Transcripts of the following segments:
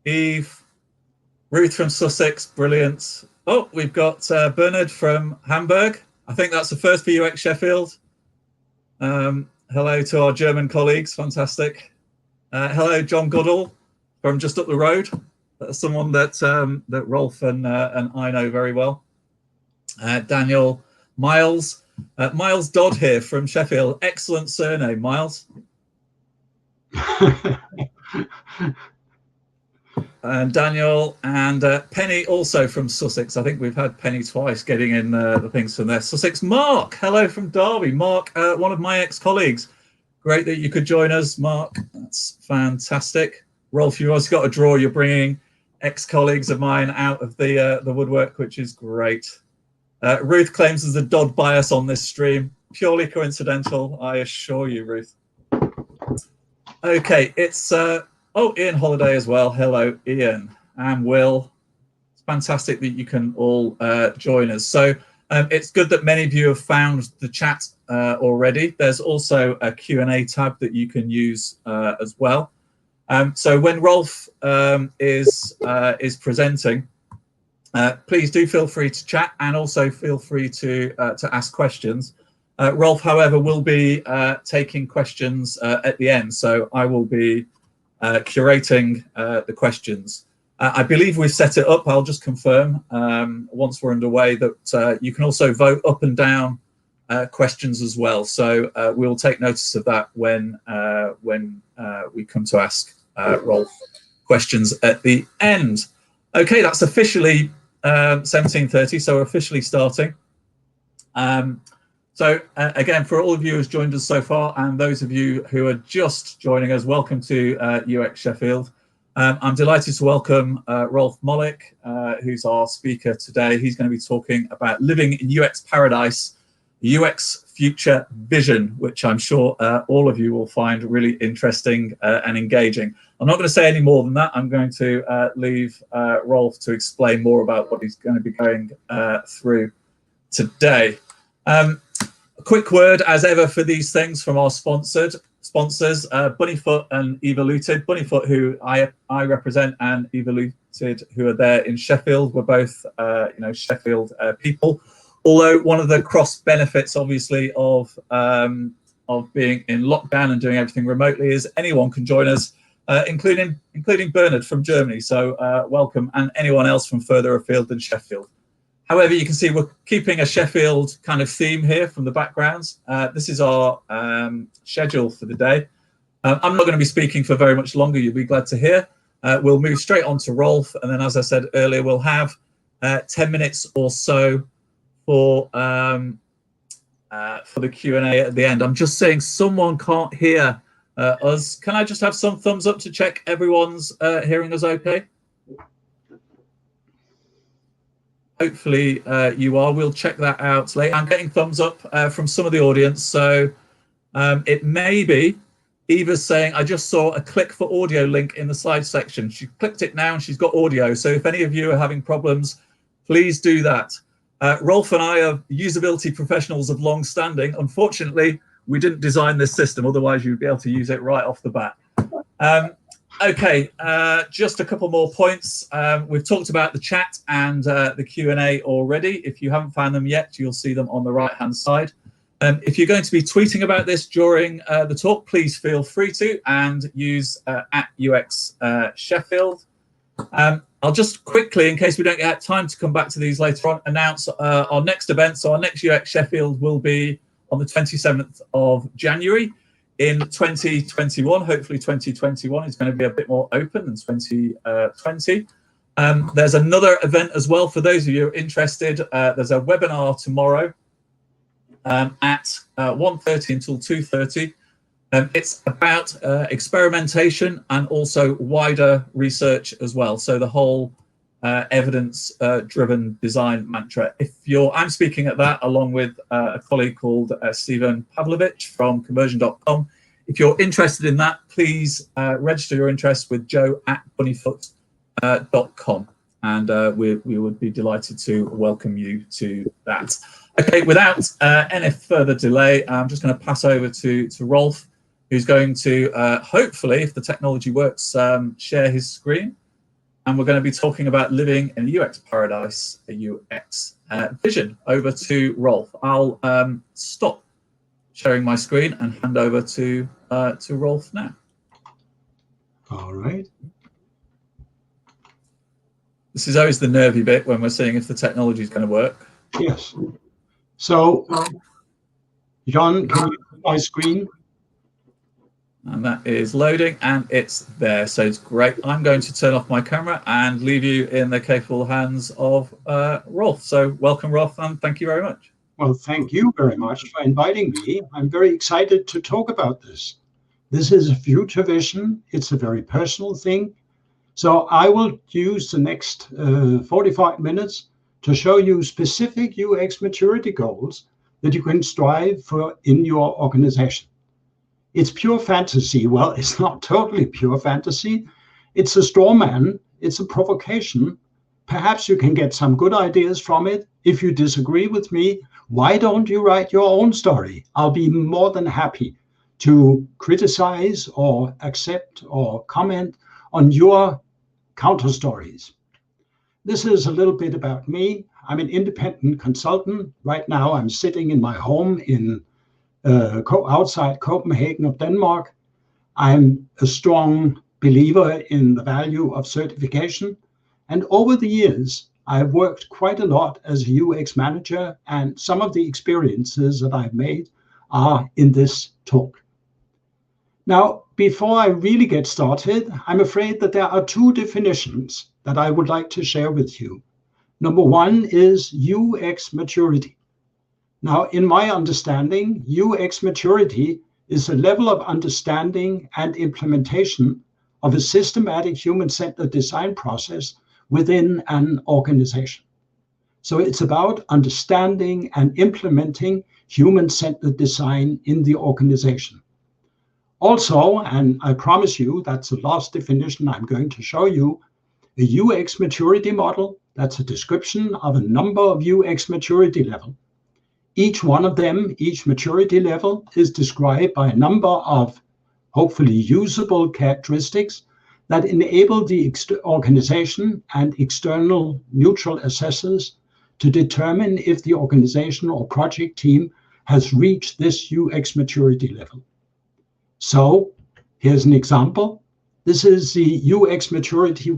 Eve, Ruth from Sussex, brilliant. Oh, we've got Bernard from Hamburg. I think that's the first for UX Sheffield. Hello to our German colleagues, fantastic. Hello, John Goodall from just up the road. That's someone that that Rolf and I know very well. Daniel Miles, Miles Dodd here from Sheffield. Excellent surname, Miles. And Daniel and Penny also from Sussex. I think we've had Penny twice getting in the things from there. Sussex. Mark, hello from Derby. Mark, one of my ex-colleagues. Great that you could join us, Mark. That's fantastic. Rolf, you've also got a draw. You're bringing ex-colleagues of mine out of the woodwork, which is great. Ruth claims there's a Dodd bias on this stream. Purely coincidental, I assure you, Ruth. Okay, it's Ian Holiday as well. Hello, Ian and Will. It's fantastic that you can all join us. So it's good that many of you have found the chat already. There's also a Q&A tab that you can use as well. So when Rolf is presenting, please do feel free to chat and also feel free to ask questions. Rolf, however, will be taking questions at the end, so I will be curating the questions. I believe we've set it up. I'll just confirm once we're underway that you can also vote up and down questions as well. So we'll take notice of that when we come to ask Rolf questions at the end. Okay, that's officially 17:30, so we're officially starting. So again, for all of you who's joined us so far and those of you who are just joining us, welcome to UX Sheffield. I'm delighted to welcome Rolf Molich, who's our speaker today. He's going to be talking about living in UX paradise, UX future vision, which I'm sure all of you will find really interesting and engaging. I'm not going to say any more than that. I'm going to leave Rolf to explain more about what he's going to be going through today. A quick word, as ever, for these things from our sponsors, Bunnyfoot and Evoluted. Bunnyfoot, who I represent, and Evoluted, who are there in Sheffield. We're both, Sheffield people. Although one of the cross benefits, obviously, of being in lockdown and doing everything remotely is anyone can join us, including Bernard from Germany. So welcome, and anyone else from further afield than Sheffield. However, you can see we're keeping a Sheffield kind of theme here from the backgrounds. This is our schedule for the day. I'm not going to be speaking for very much longer, you'll be glad to hear. We'll move straight on to Rolf, and then, as I said earlier, we'll have 10 minutes or so for the Q&A at the end. I'm just saying someone can't hear us. Can I just have some thumbs up to check everyone's hearing us okay? Hopefully you are. We'll check that out later. I'm getting thumbs up from some of the audience, so it may be Eva's saying, I just saw a click for audio link in the slide section. She clicked it now and she's got audio. So if any of you are having problems, please do that. Rolf and I are usability professionals of long standing. Unfortunately, we didn't design this system, otherwise you'd be able to use it right off the bat. Okay, just a couple more points. We've talked about the chat and the Q&A already. If you haven't found them yet, you'll see them on the right-hand side. If you're going to be tweeting about this during the talk, please feel free to, and use @UX Sheffield. I'll just quickly, in case we don't get time to come back to these later on, announce our next event. So our next UX Sheffield will be on the 27th of January. In 2021, hopefully 2021 is going to be a bit more open than 2020. There's another event as well for those of you who are interested. There's a webinar tomorrow at 1:30 until 2:30. It's about experimentation and also wider research as well. So the whole evidence-driven design mantra. I'm speaking at that along with a colleague called Stephen Pavlovich from conversion.com. If you're interested in that, please register your interest with joe@bunnyfoot.com, and we would be delighted to welcome you to that. Okay, without any further delay, I'm just going to pass over to Rolf, who's going to hopefully, if the technology works, share his screen. and we're going to be talking about living in a UX paradise, a UX vision. Over to Rolf. I'll stop sharing my screen and hand over to Rolf now. All right. This is always the nervy bit when we're seeing if the technology is going to work. Yes. So, John, can you see my screen? And that is loading, and it's there. So it's great. I'm going to turn off my camera and leave you in the capable hands of Rolf. So welcome, Rolf, and thank you very much. Well, thank you very much for inviting me. I'm very excited to talk about this. This is a future vision. It's a very personal thing. So I will use the next 45 minutes to show you specific UX maturity goals that you can strive for in your organization. It's pure fantasy. Well, it's not totally pure fantasy. It's a straw man. It's a provocation. Perhaps you can get some good ideas from it. If you disagree with me, why don't you write your own story? I'll be more than happy to criticize or accept or comment on your counter stories. This is a little bit about me. I'm an independent consultant. Right now, I'm sitting in my home in outside Copenhagen of Denmark. I'm a strong believer in the value of certification. And over the years, I've worked quite a lot as a UX manager, and some of the experiences that I've made are in this talk. Now, before I really get started, I'm afraid that there are two definitions that I would like to share with you. Number one is UX maturity. Now, in my understanding, UX maturity is a level of understanding and implementation of a systematic human-centered design process within an organization. So it's about understanding and implementing human-centered design in the organization. Also, and I promise you that's the last definition I'm going to show you, a UX maturity model, that's a description of a number of UX maturity levels. Each one of them, each maturity level, is described by a number of hopefully usable characteristics that enable the organization and external neutral assessors to determine if the organization or project team has reached this UX maturity level. So here's an example. This is the UX maturity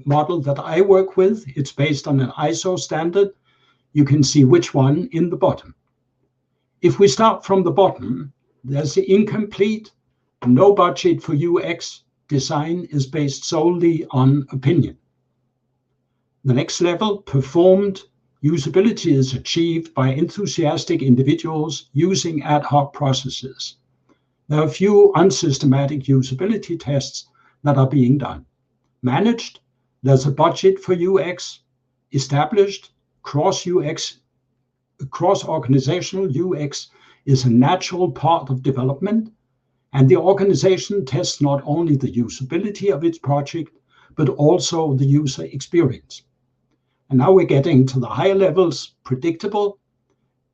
model that I work with. It's based on an ISO standard. You can see which one in the bottom. If we start from the bottom, there's the incomplete, no budget for UX design is based solely on opinion. The next level, performed usability is achieved by enthusiastic individuals using ad hoc processes. There are a few unsystematic usability tests that are being done. Managed, there's a budget for UX. Established, cross-organizational UX is a natural part of development, and the organization tests not only the usability of its project, but also the user experience. And now we're getting to the higher levels, predictable.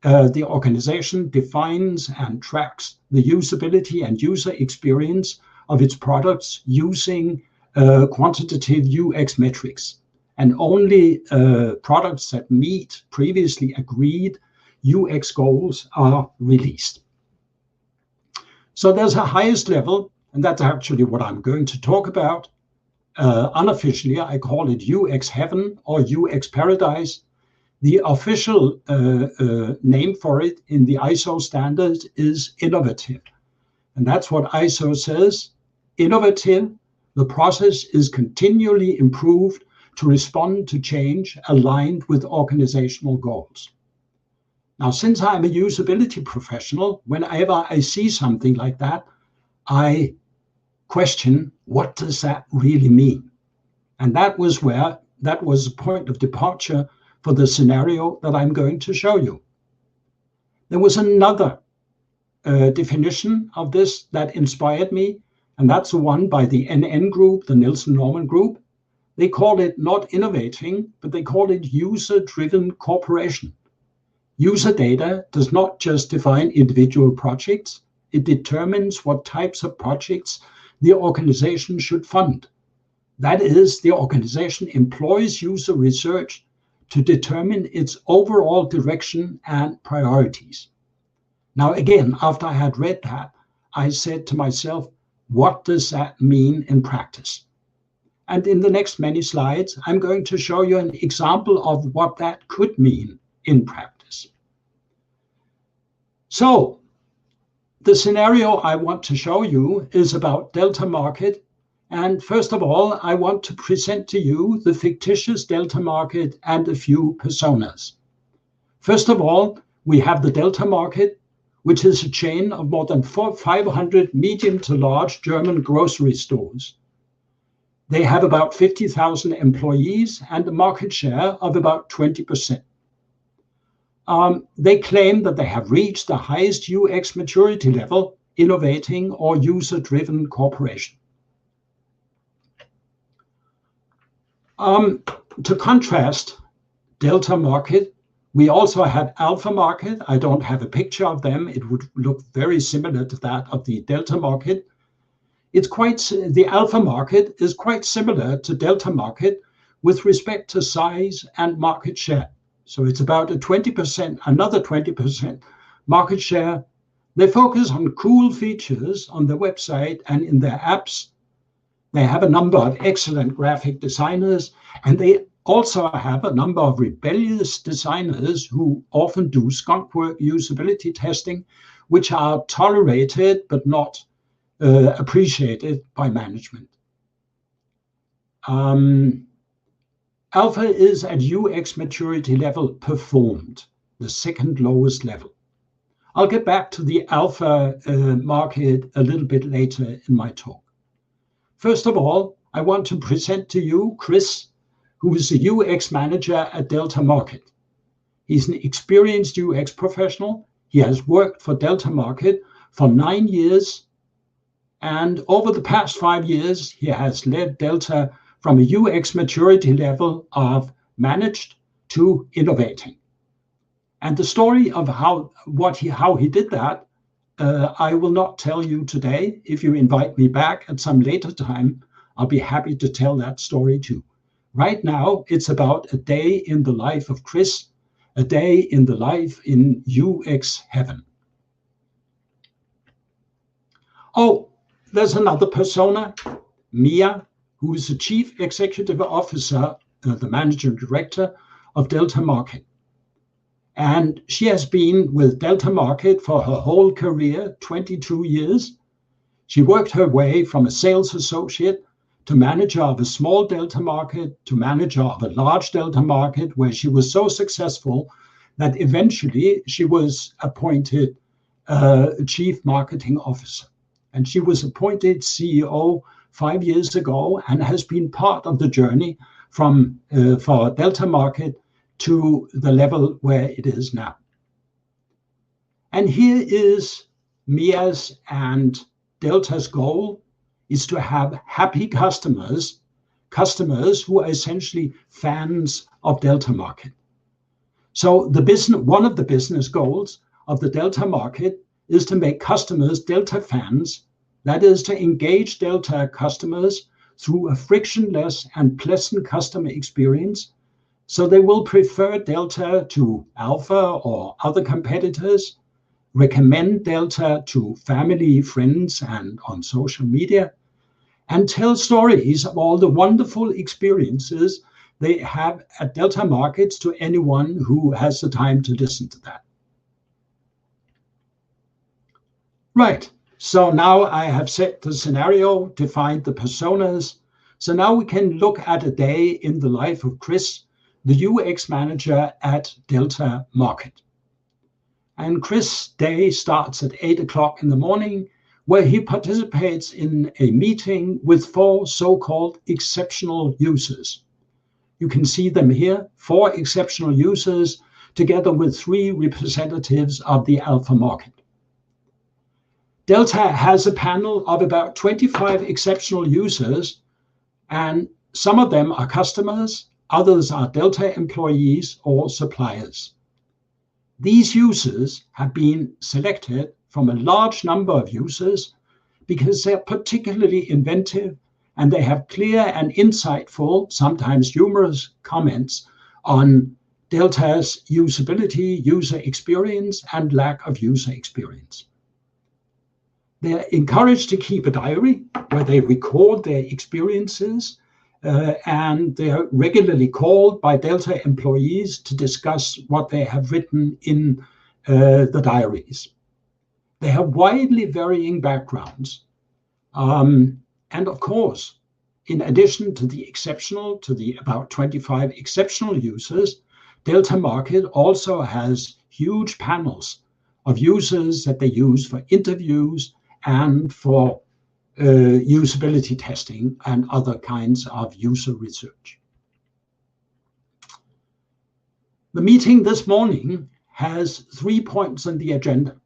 The organization defines and tracks the usability and user experience of its products using quantitative UX metrics. And only products that meet previously agreed UX goals are released. So there's a highest level, and that's actually what I'm going to talk about. Unofficially, I call it UX heaven or UX paradise. The official name for it in the ISO standards is innovative. And that's what ISO says. Innovative, the process is continually improved to respond to change aligned with organizational goals. Now, since I'm a usability professional, whenever I see something like that, I question, what does that really mean? And that was a point of departure for the scenario that I'm going to show you. There was another definition of this that inspired me, and that's the one by the NN group, the Nielsen-Norman group. They call it not innovating, but they call it user-driven cooperation. User data does not just define individual projects, it determines what types of projects the organization should fund. That is, the organization employs user research to determine its overall direction and priorities. Now, again, after I had read that, I said to myself, what does that mean in practice? And in the next many slides, I'm going to show you an example of what that could mean in practice. So, the scenario I want to show you is about Delta market. And first of all, I want to present to you the fictitious Delta market and a few personas. First of all, we have the Delta market, which is a chain of more than 500 medium to large German grocery stores. They have about 50,000 employees and a market share of about 20%. They claim that they have reached the highest UX maturity level, innovating or user-driven cooperation. To contrast Delta market, we also have Alpha market. I don't have a picture of them. It would look very similar to that of the Delta market. The Alpha market is quite similar to Delta market with respect to size and market share. So it's about another 20% market share. They focus on cool features on their website and in their apps. They have a number of excellent graphic designers, and they also have a number of rebellious designers who often do skunkwork usability testing, which are tolerated but not appreciated by management. Alpha is at UX maturity level performed, the second lowest level. I'll get back to the Alpha market a little bit later in my talk. First of all, I want to present to you Chris, who is a UX manager at Delta Market. He's an experienced UX professional. He has worked for Delta Market for 9 years. And over the past 5 years, he has led Delta from a UX maturity level of managed to innovating. And the story of how he did that, I will not tell you today. If you invite me back at some later time, I'll be happy to tell that story too. Right now, it's about a day in the life of Chris, a day in the life in UX heaven. Oh, there's another persona, Mia, who is the Chief Executive Officer, the Managing Director of Delta Market. And she has been with Delta Market for her whole career, 22 years. She worked her way from a sales associate to manager of a small Delta Market to manager of a large Delta Market, where she was so successful that eventually she was appointed Chief Marketing Officer. And she was appointed CEO 5 years ago and has been part of the journey from for Delta Market to the level where it is now. And here is Mia's and Delta's goal is to have happy customers who are essentially fans of Delta Market. So one of the business goals of the Delta Market is to make customers Delta fans, that is to engage Delta customers through a frictionless and pleasant customer experience, so they will prefer Delta to Alpha or other competitors, recommend Delta to family, friends, and on social media, and tell stories of all the wonderful experiences they have at Delta Markets to anyone who has the time to listen to that. Right, so now I have set the scenario, defined the personas. So now we can look at a day in the life of Chris, the UX manager at Delta Market. And Chris' day starts at 8 o'clock in the morning, where he participates in a meeting with 4 so-called exceptional users. You can see them here, 4 exceptional users, together with 3 representatives of the Alpha market. Delta has a panel of about 25 exceptional users, and some of them are customers, others are Delta employees or suppliers. These users have been selected from a large number of users because they're particularly inventive and they have clear and insightful, sometimes humorous comments on Delta's usability, user experience, and lack of user experience. They're encouraged to keep a diary where they record their experiences, and they're regularly called by Delta employees to discuss what they have written in the diaries. They have widely varying backgrounds. And of course, in addition to the about 25 exceptional users, Delta Market also has huge panels of users that they use for interviews and for usability testing and other kinds of user research. The meeting this morning has 3 points on the agenda.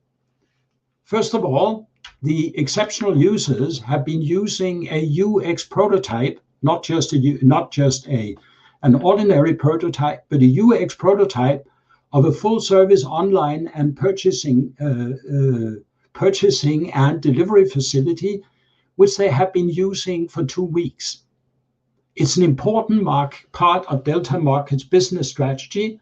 First of all, the exceptional users have been using a UX prototype, not just an ordinary prototype, but a UX prototype of a full-service online and purchasing and delivery facility, which they have been using for 2 weeks. It's an important part of Delta Market's business strategy,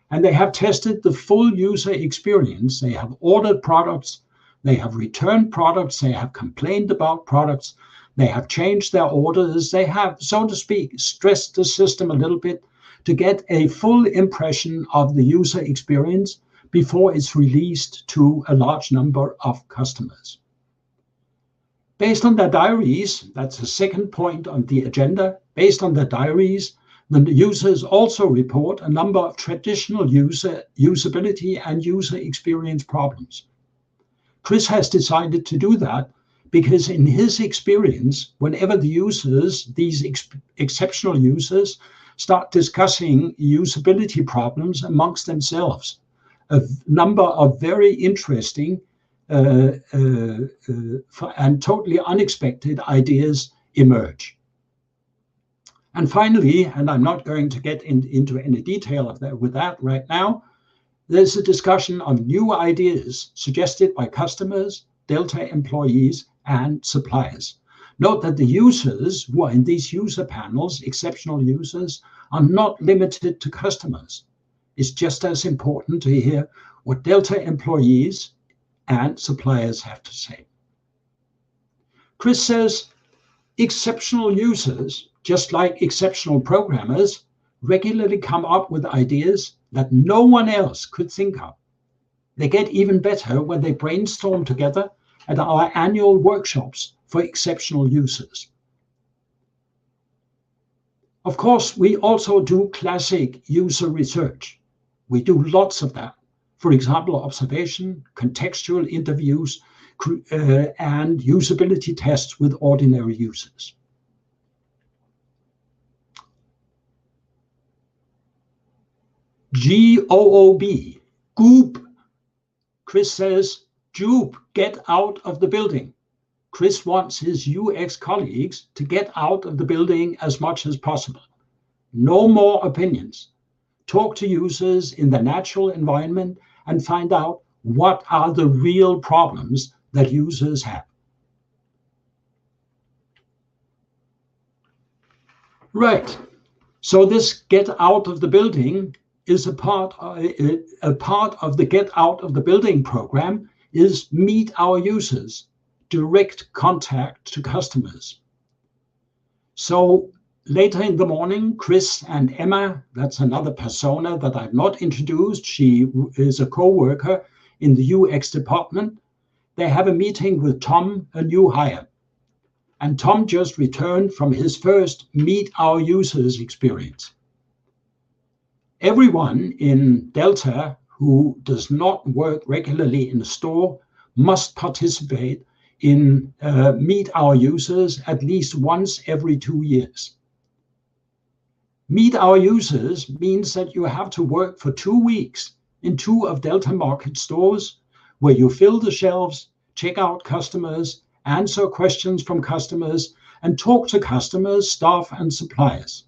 and they have tested the full user experience. They have ordered products, they have returned products, they have complained about products, they have changed their orders, they have, so to speak, stressed the system a little bit to get a full impression of the user experience before it's released to a large number of customers. Based on their diaries, that's the second point on the agenda, based on their diaries, the users also report a number of traditional usability and user experience problems. Chris has decided to do that because in his experience, whenever the users, these exceptional users, start discussing usability problems amongst themselves, a number of very interesting and totally unexpected ideas emerge. And finally, and I'm not going to get into any detail of that with that right now, there's a discussion of new ideas suggested by customers, Delta employees, and suppliers. Note that the users who are in these user panels, exceptional users, are not limited to customers. It's just as important to hear what Delta employees and suppliers have to say. Chris says, exceptional users, just like exceptional programmers, regularly come up with ideas that no one else could think of. They get even better when they brainstorm together at our annual workshops for exceptional users. Of course, we also do classic user research. We do lots of that. For example, observation, contextual interviews, and usability tests with ordinary users. GOOB, Goop. Chris says, Joop, get out of the building. Chris wants his UX colleagues to get out of the building as much as possible. No more opinions. Talk to users in the natural environment and find out what are the real problems that users have. Right. So this get out of the building is a part of the get out of the building program is meet our users, direct contact to customers. So later in the morning, Chris and Emma, that's another persona that I've not introduced. She is a co-worker in the UX department. They have a meeting with Tom, a new hire. And Tom just returned from his first Meet Our Users experience. Everyone in Delta who does not work regularly in a store must participate in Meet Our Users at least once every 2 years. Meet Our Users means that you have to work for 2 weeks in 2 of Delta Market stores where you fill the shelves, check out customers, answer questions from customers, and talk to customers, staff, and suppliers.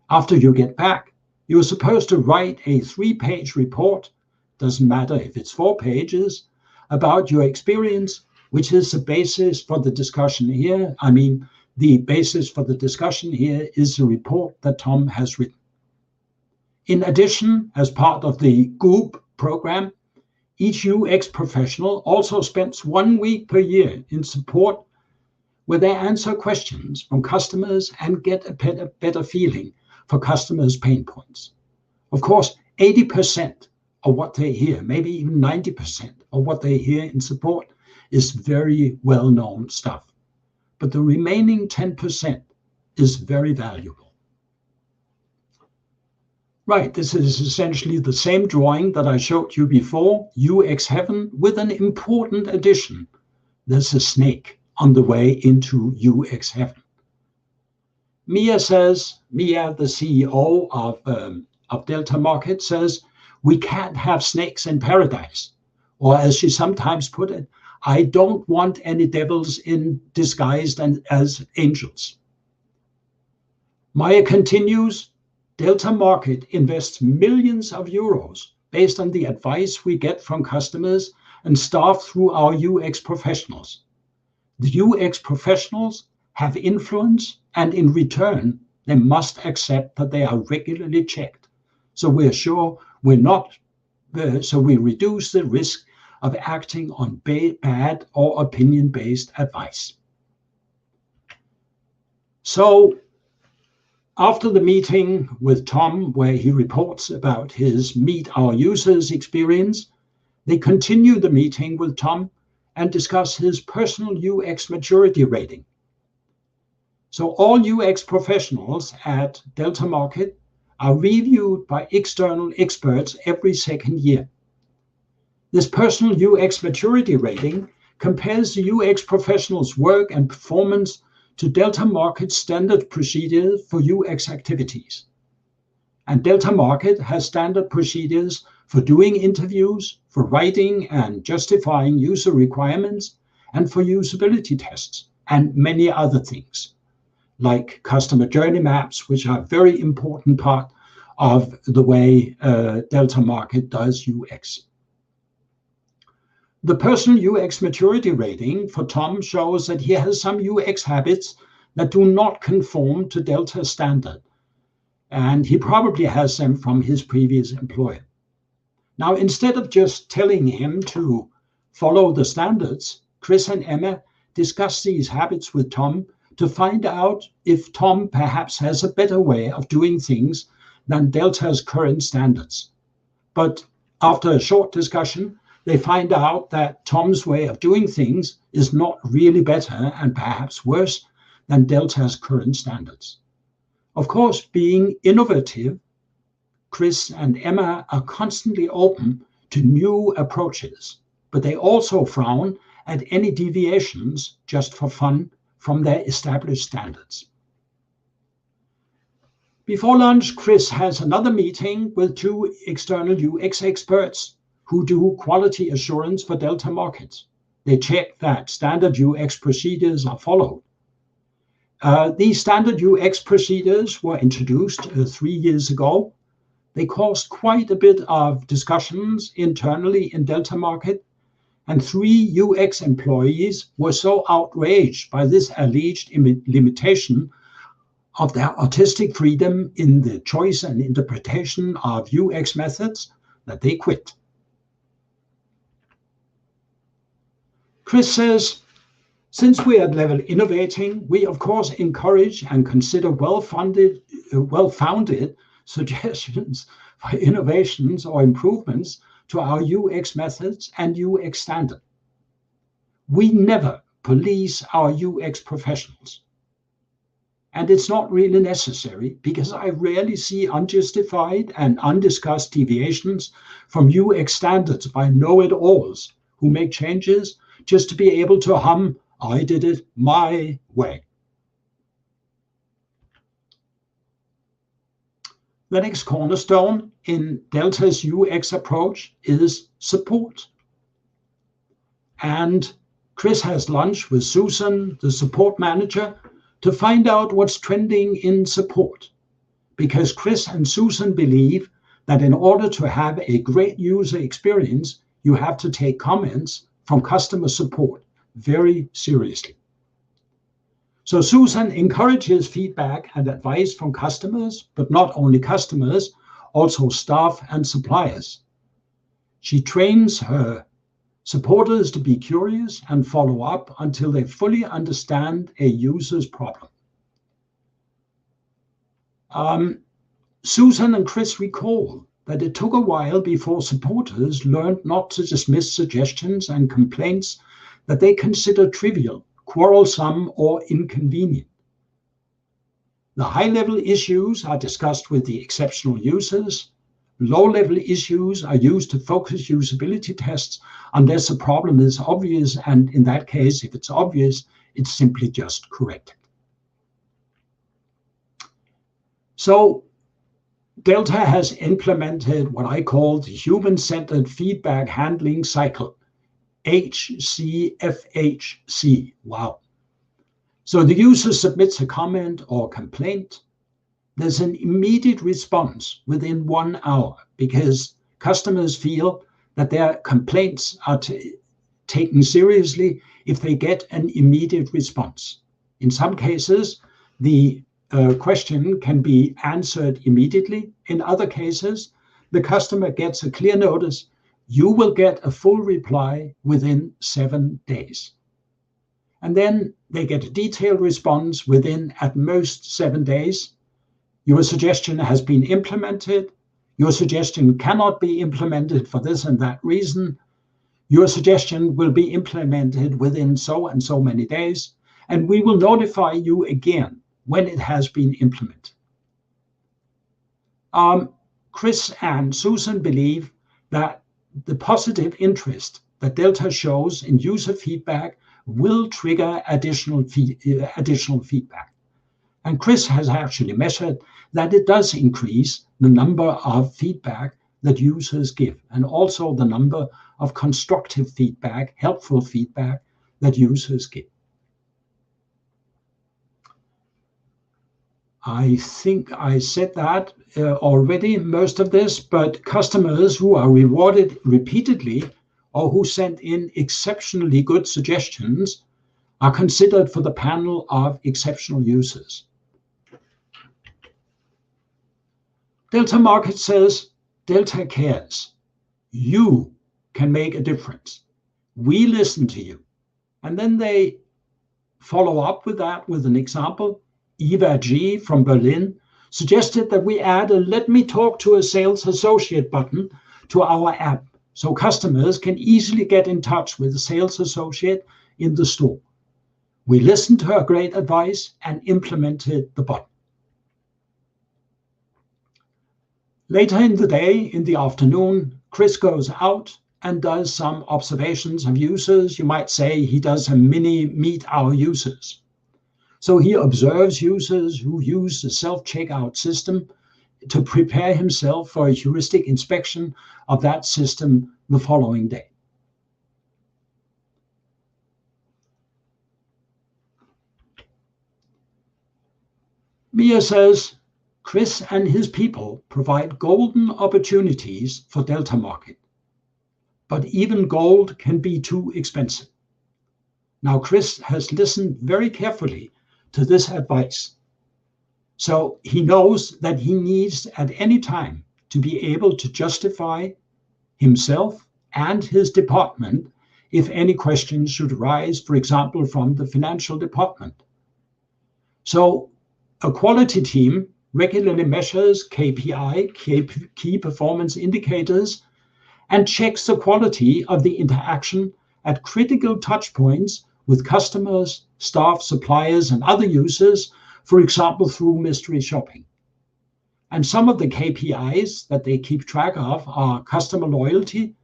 After you get back, you're supposed to write a 3-page report, doesn't matter if it's 4 pages, about your experience, which is the basis for the discussion here. I mean, the basis for the discussion here is the report that Tom has written. In addition, as part of the GOOP program, each UX professional also spends 1 week per year in support where they answer questions from customers and get a better feeling for customers' pain points. Of course, 80% of what they hear, maybe even 90% of what they hear in support is very well-known stuff. But the remaining 10% is very valuable. Right, this is essentially the same drawing that I showed you before, UX Heaven, with an important addition. There's a snake on the way into UX Heaven. Mia, the CEO of Delta Market, says, we can't have snakes in paradise. Or as she sometimes put it, I don't want any devils disguised as angels. Maya continues, Delta Market invests millions of euros based on the advice we get from customers and staff through our UX professionals. The UX professionals have influence, and in return, they must accept that they are regularly checked. So we reduce the risk of acting on bad or opinion-based advice. So after the meeting with Tom, where he reports about his Meet Our Users experience, they continue the meeting with Tom and discuss his personal UX maturity rating. So all UX professionals at Delta Market are reviewed by external experts every second year. This personal UX maturity rating compares the UX professionals' work and performance to Delta Market's standard procedures for UX activities. And Delta Market has standard procedures for doing interviews, for writing and justifying user requirements, and for usability tests, and many other things, like customer journey maps, which are a very important part of the way Delta Market does UX. The personal UX maturity rating for Tom shows that he has some UX habits that do not conform to Delta standard, and he probably has them from his previous employer. Now, instead of just telling him to follow the standards, Chris and Emma discuss these habits with Tom to find out if Tom perhaps has a better way of doing things than Delta's current standards. But after a short discussion, they find out that Tom's way of doing things is not really better and perhaps worse than Delta's current standards. Of course, being innovative, Chris and Emma are constantly open to new approaches, but they also frown at any deviations just for fun from their established standards. Before lunch, Chris has another meeting with 2 external UX experts who do quality assurance for Delta Markets. They check that standard UX procedures are followed. These standard UX procedures were introduced 3 years ago. They caused quite a bit of discussions internally in Delta Market, and 3 UX employees were so outraged by this alleged limitation of their artistic freedom in the choice and interpretation of UX methods that they quit. Chris says, since we are at Level Innovating, we of course encourage and consider well-founded suggestions for innovations or improvements to our UX methods and UX standard. We never police our UX professionals. And it's not really necessary because I rarely see unjustified and undiscussed deviations from UX standards by know-it-alls who make changes just to be able to hum, I did it my way. The next cornerstone in Delta's UX approach is support. And Chris has lunch with Susan, the support manager, to find out what's trending in support. Because Chris and Susan believe that in order to have a great user experience, you have to take comments from customer support very seriously. So Susan encourages feedback and advice from customers, but not only customers, also staff and suppliers. She trains her supporters to be curious and follow up until they fully understand a user's problem. Susan and Chris recall that it took a while before supporters learned not to dismiss suggestions and complaints that they consider trivial, quarrelsome, or inconvenient. The high-level issues are discussed with the exceptional users. Low-level issues are used to focus usability tests unless a problem is obvious, and in that case, if it's obvious, it's simply just corrected. So Delta has implemented what I call the human-centered feedback handling cycle, HCFHC. Wow. So the user submits a comment or complaint. There's an immediate response within 1 hour because customers feel that their complaints are taken seriously if they get an immediate response. In some cases, the question can be answered immediately. In other cases, the customer gets a clear notice. You will get a full reply within 7 days. And then they get a detailed response within at most 7 days. Your suggestion has been implemented. Your suggestion cannot be implemented for this and that reason. Your suggestion will be implemented within so and so many days, and we will notify you again when it has been implemented. Chris and Susan believe that the positive interest that Delta shows in user feedback will trigger additional feedback. And Chris has actually measured that it does increase the number of feedback that users give, and also the number of constructive feedback, helpful feedback that users give. I think I said that already, most of this, but customers who are rewarded repeatedly or who send in exceptionally good suggestions are considered for the panel of exceptional users. Delta Market says, Delta cares. You can make a difference. We listen to you. And then they follow up with that with an example. Eva G. from Berlin suggested that we add a "Let me talk to a sales associate" button to our app so customers can easily get in touch with the sales associate in the store. We listened to her great advice and implemented the button. Later in the day, in the afternoon, Chris goes out and does some observations of users. You might say he does a mini meet our users. So he observes users who use the self-checkout system to prepare himself for a heuristic inspection of that system the following day. Mia says, Chris and his people provide golden opportunities for Delta Market, but even gold can be too expensive. Now, Chris has listened very carefully to this advice. So he knows that he needs at any time to be able to justify himself and his department if any questions should arise, for example, from the financial department. So a quality team regularly measures KPI, key performance indicators, and checks the quality of the interaction at critical touch points with customers, staff, suppliers, and other users, for example, through mystery shopping. And some of the KPIs that they keep track of are customer loyalty,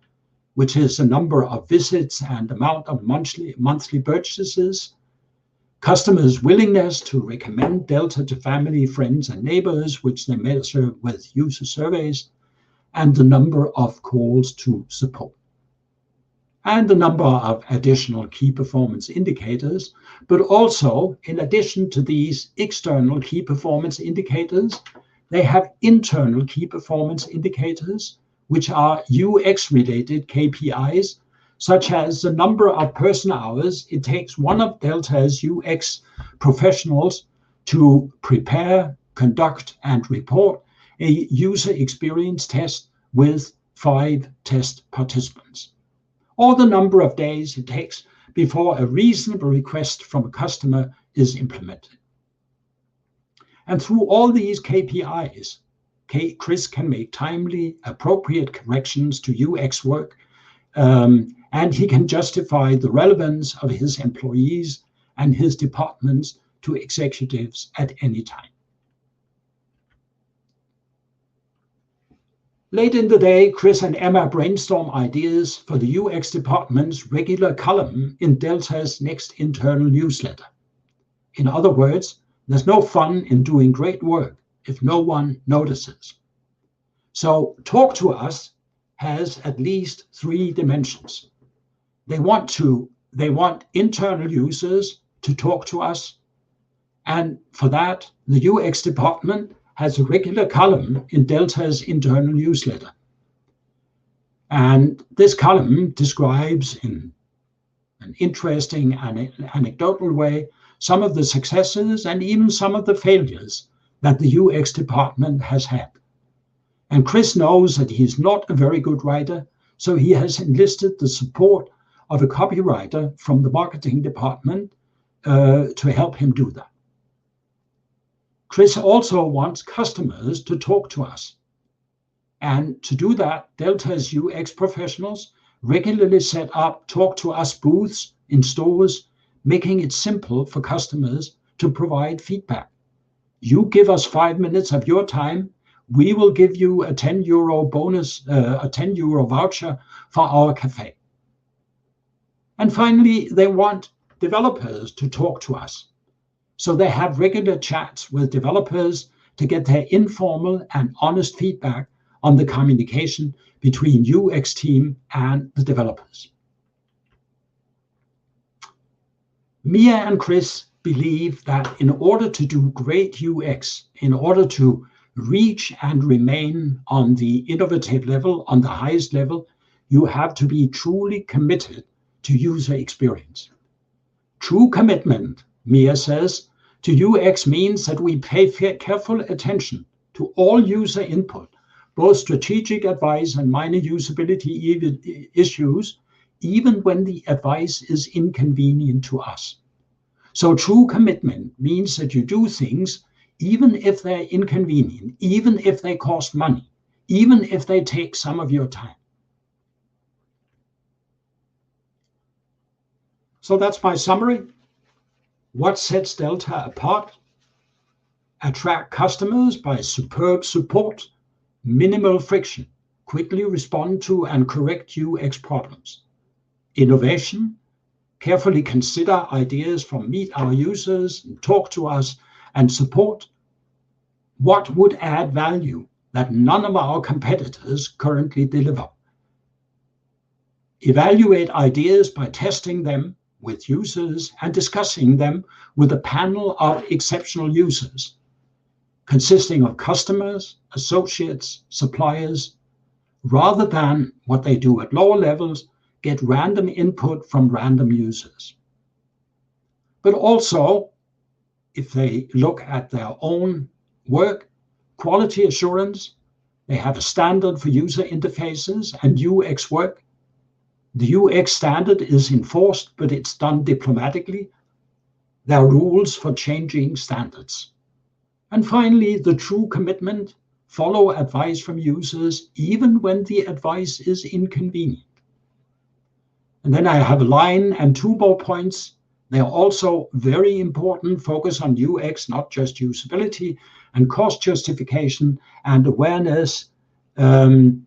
which is the number of visits and amount of monthly purchases, customers' willingness to recommend Delta to family, friends, and neighbors, which they measure with user surveys, and the number of calls to support. And the number of additional key performance indicators, but also, in addition to these external key performance indicators, they have internal key performance indicators, which are UX-related KPIs, such as the number of person hours it takes one of Delta's UX professionals to prepare, conduct, and report a user experience test with 5 test participants, or the number of days it takes before a reasonable request from a customer is implemented. And through all these KPIs, Chris can make timely, appropriate corrections to UX work, and he can justify the relevance of his employees and his departments to executives at any time. Late in the day, Chris and Emma brainstorm ideas for the UX department's regular column in Delta's next internal newsletter. In other words, there's no fun in doing great work if no one notices. So Talk to Us has at least 3 dimensions. They want internal users to talk to us, and for that, the UX department has a regular column in Delta's internal newsletter. And this column describes in an interesting and anecdotal way some of the successes and even some of the failures that the UX department has had. And Chris knows that he's not a very good writer, so he has enlisted the support of a copywriter from the marketing department to help him do that. Chris also wants customers to talk to us. And to do that, Delta's UX professionals regularly set up Talk to Us booths in stores, making it simple for customers to provide feedback. You give us 5 minutes of your time, we will give you a €10 bonus, a €10 voucher for our cafe. And finally, they want developers to talk to us. So they have regular chats with developers to get their informal and honest feedback on the communication between UX team and the developers. Mia and Chris believe that in order to do great UX, in order to reach and remain on the innovative level, on the highest level, you have to be truly committed to user experience. True commitment, Mia says, to UX means that we pay careful attention to all user input, both strategic advice and minor usability issues, even when the advice is inconvenient to us. So true commitment means that you do things even if they're inconvenient, even if they cost money, even if they take some of your time. So that's my summary. What sets Delta apart? Attract customers by superb support, minimal friction, quickly respond to and correct UX problems. Innovation, carefully consider ideas from meet our users, and talk to us, and support. What would add value that none of our competitors currently deliver? Evaluate ideas by testing them with users and discussing them with a panel of exceptional users, consisting of customers, associates, suppliers, rather than what they do at lower levels, get random input from random users. But also, if they look at their own work, quality assurance, they have a standard for user interfaces and UX work. The UX standard is enforced, but it's done diplomatically. There are rules for changing standards. And finally, the true commitment, follow advice from users, even when the advice is inconvenient. And then I have a line and 2 more points. They are also very important, focus on UX, not just usability, and cost justification and awareness. They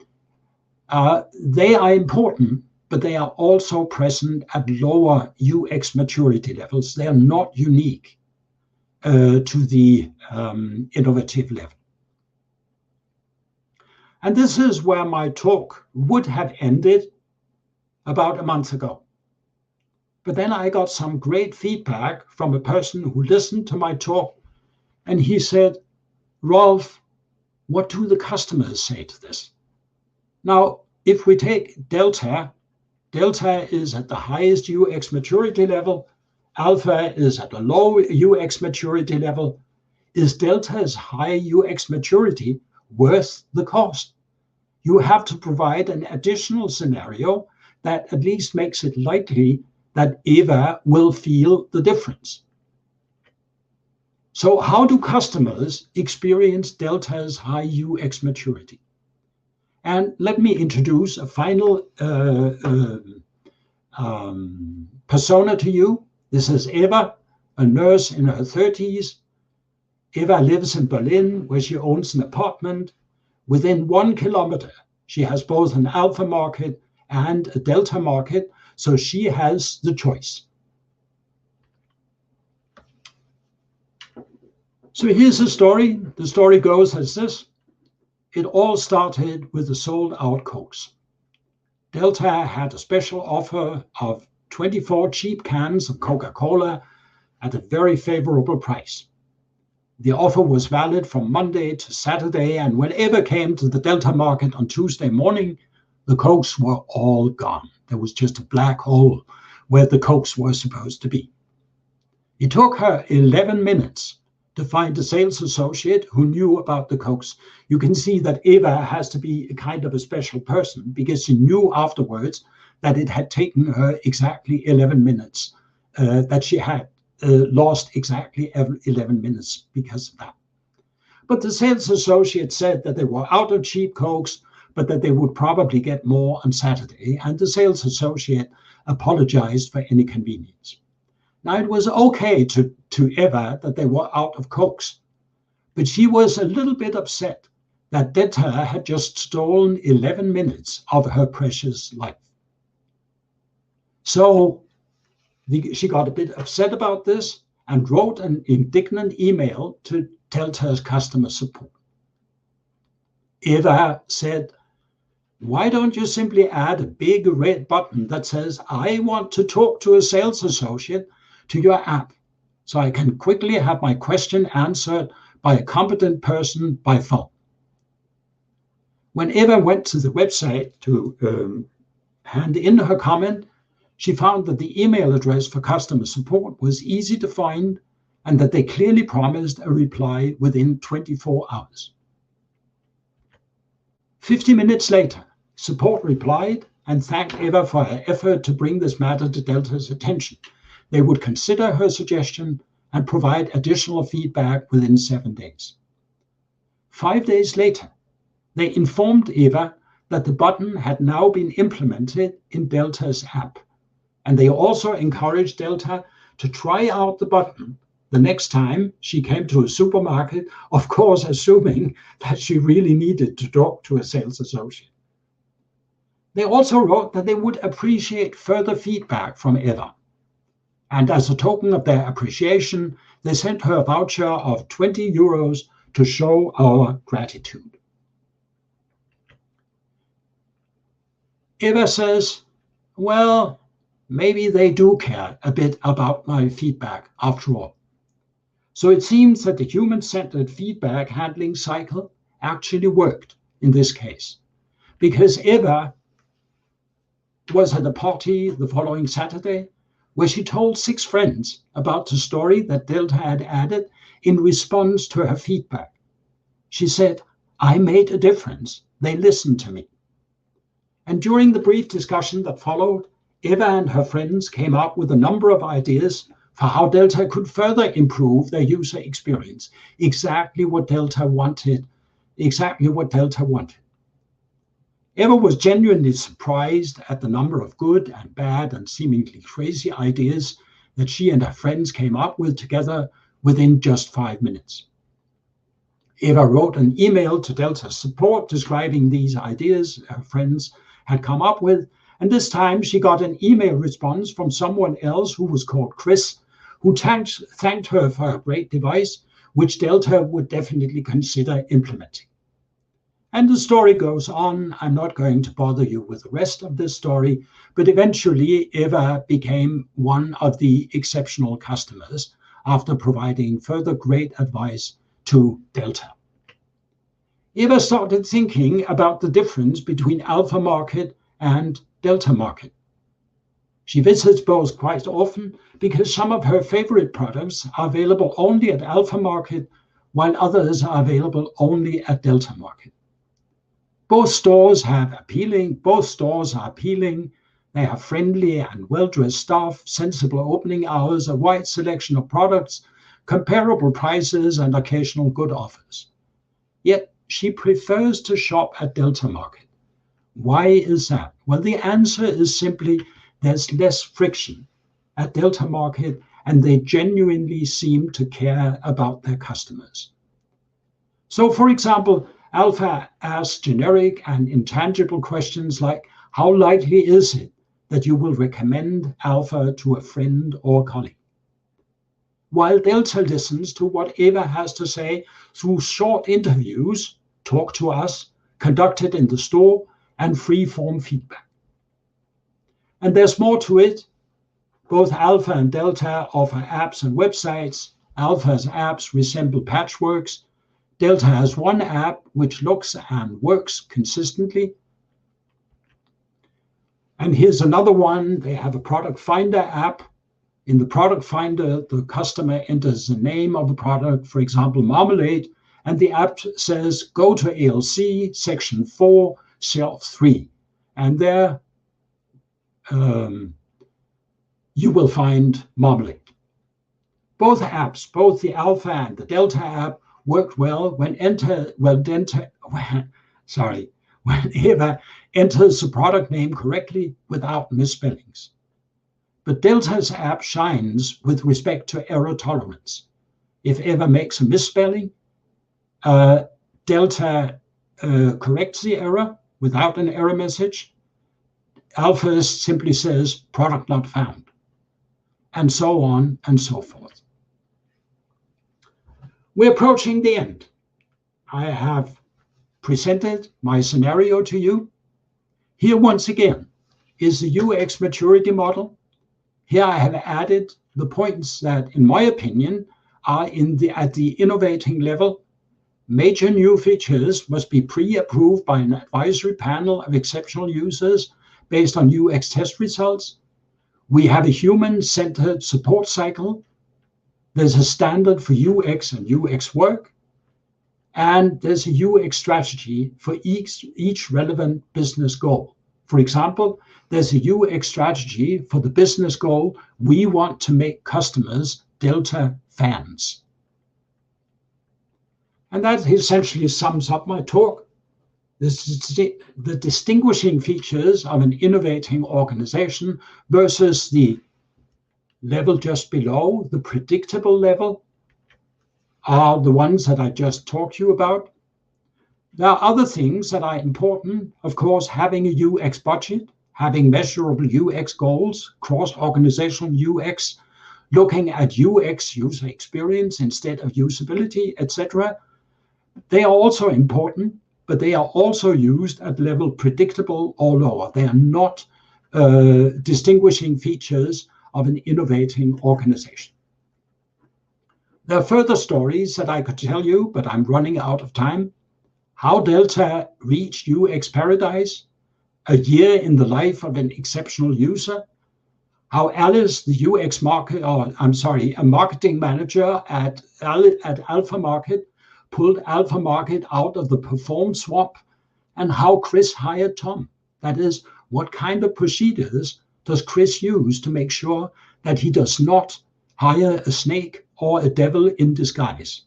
are important, but they are also present at lower UX maturity levels. They are not unique to the innovative level. And this is where my talk would have ended about a month ago. But then I got some great feedback from a person who listened to my talk, and he said, Rolf, what do the customers say to this? Now, if we take Delta, Delta is at the highest UX maturity level. Alpha is at a low UX maturity level. Is Delta's high UX maturity worth the cost? You have to provide an additional scenario that at least makes it likely that Eva will feel the difference. So how do customers experience Delta's high UX maturity? And let me introduce a final persona to you. This is Eva, a nurse in her 30s. Eva lives in Berlin, where she owns an apartment. Within 1 kilometer, she has both an alpha market and a delta market, so she has the choice. So here's the story. The story goes as this. It all started with the sold-out Cokes. Delta had a special offer of 24 cheap cans of Coca-Cola at a very favorable price. The offer was valid from Monday to Saturday, and whenever came to the Delta market on Tuesday morning, the Cokes were all gone. There was just a black hole where the Cokes were supposed to be. It took her 11 minutes to find a sales associate who knew about the Cokes. You can see that Eva has to be a kind of a special person, because she knew afterwards that it had taken her exactly 11 minutes, that she had lost exactly 11 minutes because of that. But the sales associate said that they were out of cheap Cokes, but that they would probably get more on Saturday, and the sales associate apologized for any inconvenience. Now, it was okay to Eva that they were out of Cokes, but she was a little bit upset that Delta had just stolen 11 minutes of her precious life. So she got a bit upset about this and wrote an indignant email to Delta's customer support. Eva said, "Why don't you simply add a big red button that says, 'I want to talk to a sales associate,' to your app, so I can quickly have my question answered by a competent person by phone?" When Eva went to the website to hand in her comment, she found that the email address for customer support was easy to find and that they clearly promised a reply within 24 hours. 50 minutes later, support replied and thanked Eva for her effort to bring this matter to Delta's attention. They would consider her suggestion and provide additional feedback within 7 days. 5 days later, they informed Eva that the button had now been implemented in Delta's app, and they also encouraged Delta to try out the button the next time she came to a supermarket, of course, assuming that she really needed to talk to a sales associate. They also wrote that they would appreciate further feedback from Eva. And as a token of their appreciation, they sent her a voucher of 20 euros to show our gratitude. Eva says, well, maybe they do care a bit about my feedback after all. So it seems that the human-centered feedback handling cycle actually worked in this case, because Eva was at a party the following Saturday where she told 6 friends about the story that Delta had added in response to her feedback. She said, "I made a difference. They listened to me." And during the brief discussion that followed, Eva and her friends came up with a number of ideas for how Delta could further improve their user experience, exactly what Delta wanted. Eva was genuinely surprised at the number of good and bad and seemingly crazy ideas that she and her friends came up with together within just 5 minutes. Eva wrote an email to Delta support describing these ideas her friends had come up with, and this time she got an email response from someone else who was called Chris, who thanked her for a great device, which Delta would definitely consider implementing. And the story goes on. I'm not going to bother you with the rest of this story, but eventually Eva became one of the exceptional customers after providing further great advice to Delta. Eva started thinking about the difference between alpha market and delta market. She visits both quite often because some of her favorite products are available only at Alpha Market, while others are available only at Delta Market. Both stores are appealing. They have friendly and well-dressed staff, sensible opening hours, a wide selection of products, comparable prices, and occasional good offers. Yet she prefers to shop at Delta Market. Why is that? Well, the answer is simply there's less friction at Delta Market, and they genuinely seem to care about their customers. So, for example, Alpha asks generic and intangible questions like, how likely is it that you will recommend Alpha to a friend or colleague? While Delta listens to what Eva has to say through short interviews, talk to us, conducted in the store, and free-form feedback. And there's more to it. Both Alpha and Delta offer apps and websites. Alpha's apps resemble patchworks. Delta has one app which looks and works consistently. And here's another one. They have a product finder app. In the product finder, the customer enters the name of the product, for example, marmalade, and the app says, go to ALC, section 4, shelf 3. And there you will find marmalade. Both apps, both the Alpha and the Delta app, worked well when Eva enters the product name correctly without misspellings. But Delta's app shines with respect to error tolerance. If Eva makes a misspelling, Delta corrects the error without an error message. Alpha simply says product not found, and so on and so forth. We're approaching the end. I have presented my scenario to you. Here once again is the UX maturity model. Here I have added the points that, in my opinion, are at the innovating level. Major new features must be pre-approved by an advisory panel of exceptional users based on UX test results. We have a human-centered support cycle. There's a standard for UX and UX work. And there's a UX strategy for each relevant business goal. For example, there's a UX strategy for the business goal. We want to make customers Delta fans. And that essentially sums up my talk. This is the distinguishing features of an innovating organization versus the level just below, the predictable level, are the ones that I just talked to you about. There are other things that are important. Of course, having a UX budget, having measurable UX goals, cross-organizational UX, looking at UX, user experience, instead of usability, etc. They are also important, but they are also used at level predictable or lower. They are not distinguishing features of an innovating organization. There are further stories that I could tell you, but I'm running out of time. How Delta reached UX paradise, a year in the life of an exceptional user. How Alice, the a marketing manager at Alpha Market, pulled Alpha Market out of the perform swap, and how Chris hired Tom. That is, what kind of procedures does Chris use to make sure that he does not hire a snake or a devil in disguise?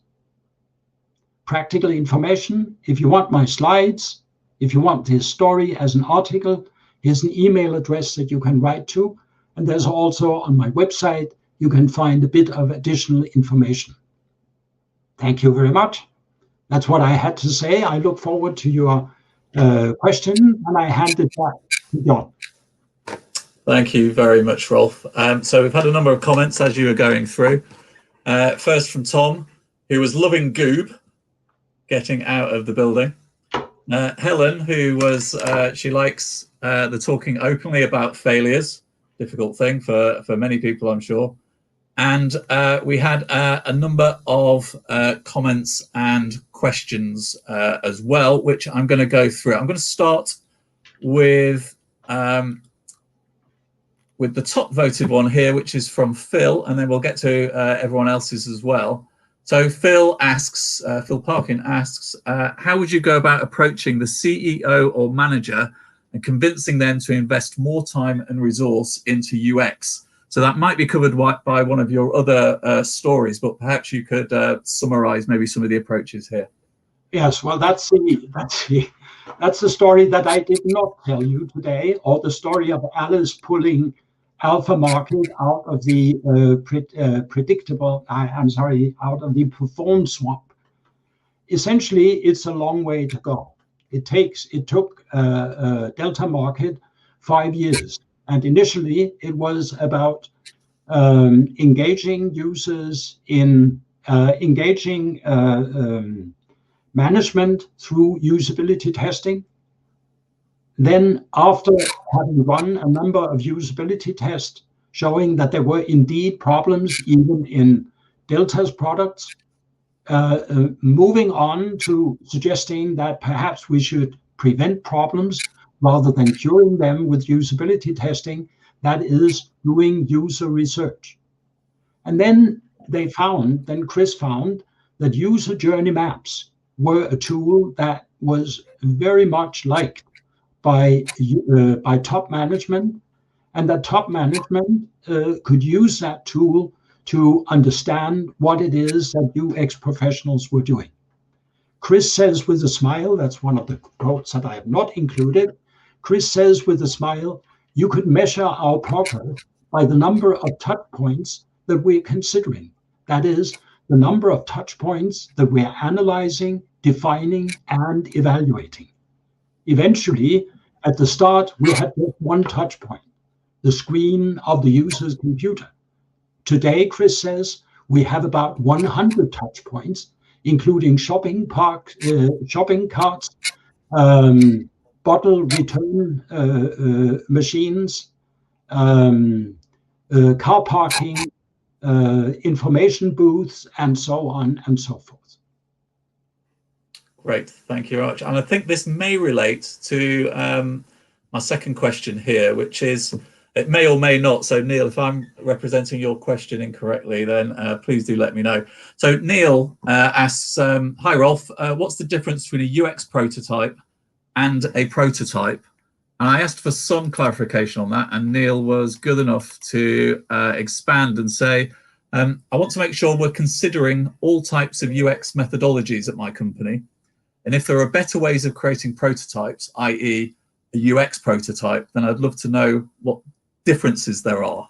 Practical information. If you want my slides, if you want this story as an article, here's an email address that you can write to. And there's also on my website, you can find a bit of additional information. Thank you very much. That's what I had to say. I look forward to your question, and I hand it back to John. Thank you very much, Rolf. So we've had a number of comments as you were going through. First from Tom, who was loving Goob, getting out of the building. Helen, who was, she likes the talking openly about failures, difficult thing for many people, I'm sure. And we had a number of comments and questions as well, which I'm going to go through. I'm going to start with with the top voted one here, which is from Phil, and then we'll get to everyone else's as well. So Phil asks, Phil Parkin asks, how would you go about approaching the CEO or manager and convincing them to invest more time and resource into UX? So that might be covered by one of your other stories, but perhaps you could summarize maybe some of the approaches here. Yes, well, that's the story that I did not tell you today, or the story of Alice pulling alpha market out of the out of the perform swamp. Essentially, it's a long way to go. It took Delta Market 5 years, and initially it was about engaging users in management through usability testing. Then, after having run a number of usability tests showing that there were indeed problems even in Delta's products, moving on to suggesting that perhaps we should prevent problems rather than curing them with usability testing, that is, doing user research. And then Chris found that user journey maps were a tool that was very much liked by top management, and that top management could use that tool to understand what it is that UX professionals were doing. Chris says with a smile, that's one of the quotes that I have not included. Chris says with a smile, you could measure our progress by the number of touch points that we're considering. That is, the number of touch points that we're analyzing, defining, and evaluating. Eventually, at the start, we had just one touch point, the screen of the user's computer. Today, Chris says, we have about 100 touch points, including shopping carts, bottle return machines, car parking, information booths, and so on and so forth. Great, thank you very much. And I think this may relate to my second question here, which is, it may or may not. So Neil, if I'm representing your question incorrectly, then please do let me know. So Neil asks, hi Rolf, what's the difference between a UX prototype and a prototype? And I asked for some clarification on that, and Neil was good enough to expand and say, I want to make sure we're considering all types of UX methodologies at my company. And if there are better ways of creating prototypes, i.e. a UX prototype, then I'd love to know what differences there are.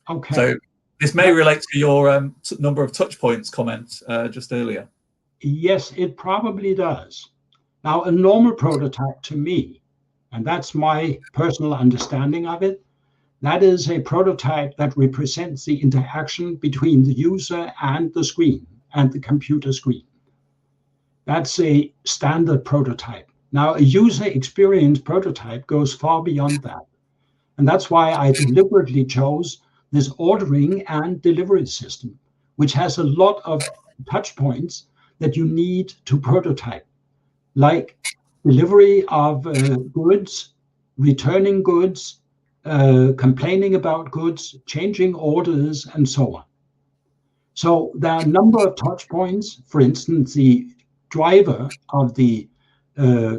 Okay. So this may relate to your number of touch points comment just earlier. Yes, it probably does. Now, a normal prototype to me, and that's my personal understanding of it, that is a prototype that represents the interaction between the user and the screen and the computer screen. That's a standard prototype. Now, a user experience prototype goes far beyond that. And that's why I deliberately chose this ordering and delivery system, which has a lot of touch points that you need to prototype, like delivery of goods, returning goods, complaining about goods, changing orders, and so on. So there are a number of touch points. For instance, the driver of the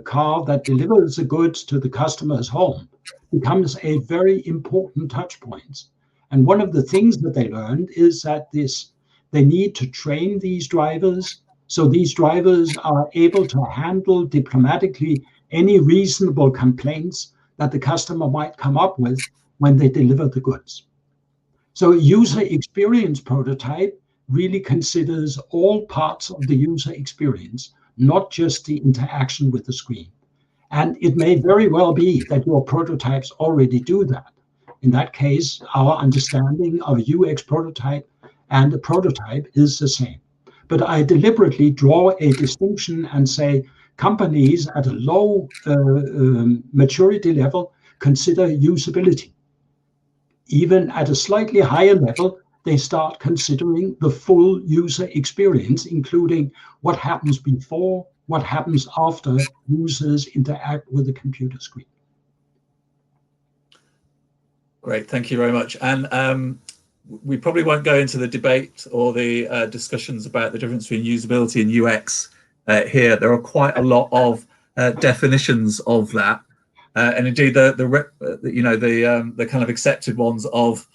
car that delivers the goods to the customer's home becomes a very important touch point. And one of the things that they learned is that they need to train these drivers, so these drivers are able to handle diplomatically any reasonable complaints that the customer might come up with when they deliver the goods. So a user experience prototype really considers all parts of the user experience, not just the interaction with the screen. And it may very well be that your prototypes already do that. In that case, our understanding of a UX prototype and a prototype is the same. But I deliberately draw a distinction and say companies at a low maturity level consider usability. Even at a slightly higher level, they start considering the full user experience, including what happens before, what happens after users interact with the computer screen. Great, thank you very much. And we probably won't go into the debate or the discussions about the difference between usability and UX here. There are quite a lot of definitions of that, and indeed the kind of accepted ones of